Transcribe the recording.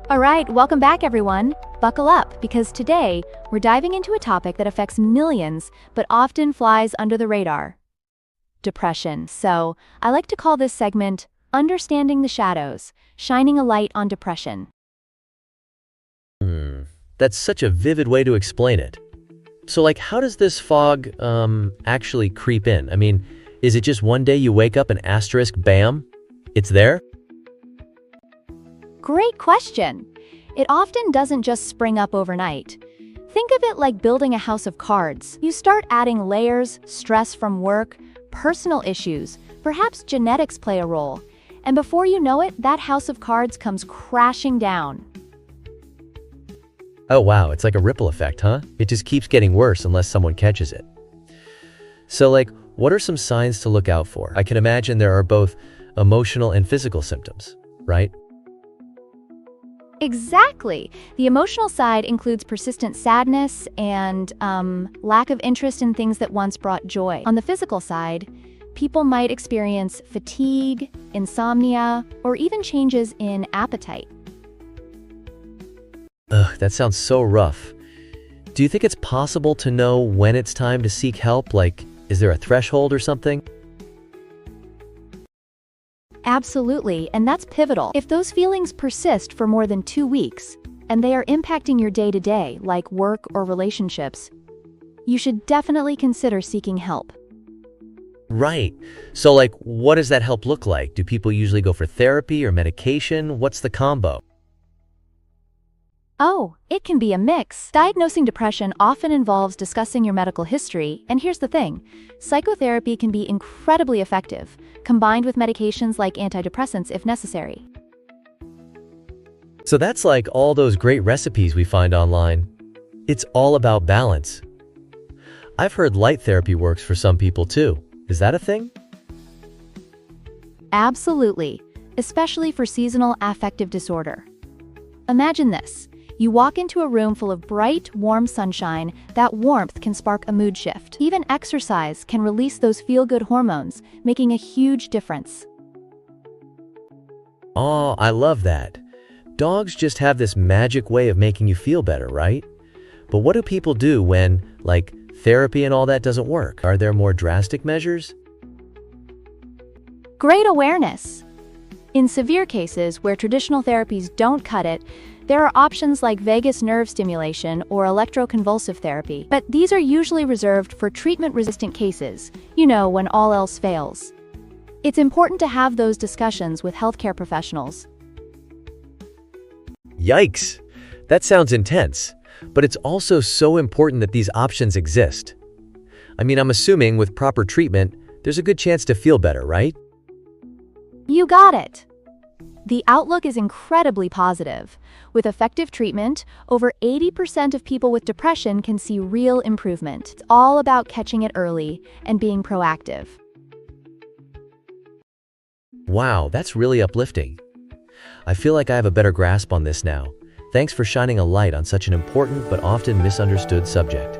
All right, welcome back everyone. Buckle up, because today we're diving into a topic that affects millions, but often flies under the radar. Depression. So, I like to call this segment, Understanding the Shadows, shining a light on depression. That's such a vivid way to explain it. So how does this fog, actually creep in? I mean, is it just one day you wake up and asterisk, bam, it's there? Great question. It often doesn't just spring up overnight. Think of it like building a house of cards. You start adding layers, stress from work, personal issues, perhaps genetics play a role. And before you know it, that house of cards comes crashing down. Oh wow, it's like a ripple effect, huh? It just keeps getting worse unless someone catches it. So what are some signs to look out for? I can imagine there are both emotional and physical symptoms, right? Exactly. The emotional side includes persistent sadness and lack of interest in things that once brought joy. On the physical side, people might experience fatigue, insomnia, or even changes in appetite. Ugh, that sounds so rough. Do you think it's possible to know when it's time to seek help? Is there a threshold or something? Absolutely, and that's pivotal. If those feelings persist for more than 2 weeks, and they are impacting your day-to-day, like work or relationships, you should definitely consider seeking help. Right. So what does that help look like? Do people usually go for therapy or medication? What's the combo? Oh, it can be a mix. Diagnosing depression often involves discussing your medical history, and here's the thing. Psychotherapy can be incredibly effective, combined with medications like antidepressants if necessary. So that's like all those great recipes we find online. It's all about balance. I've heard light therapy works for some people too. Is that a thing? Absolutely, especially for seasonal affective disorder. Imagine this. You walk into a room full of bright, warm sunshine. That warmth can spark a mood shift. Even exercise can release those feel-good hormones, making a huge difference. Oh, I love that. Dogs just have this magic way of making you feel better, right? But what do people do when, therapy and all that doesn't work? Are there more drastic measures? Great awareness! In severe cases where traditional therapies don't cut it, there are options like vagus nerve stimulation or electroconvulsive therapy, but these are usually reserved for treatment-resistant cases, when all else fails. It's important to have those discussions with healthcare professionals. Yikes! That sounds intense, but it's also so important that these options exist. I mean, I'm assuming with proper treatment, there's a good chance to feel better, right? You got it! The outlook is incredibly positive. With effective treatment, over 80% of people with depression can see real improvement. It's all about catching it early and being proactive. Wow, that's really uplifting. I feel like I have a better grasp on this now. Thanks for shining a light on such an important but often misunderstood subject.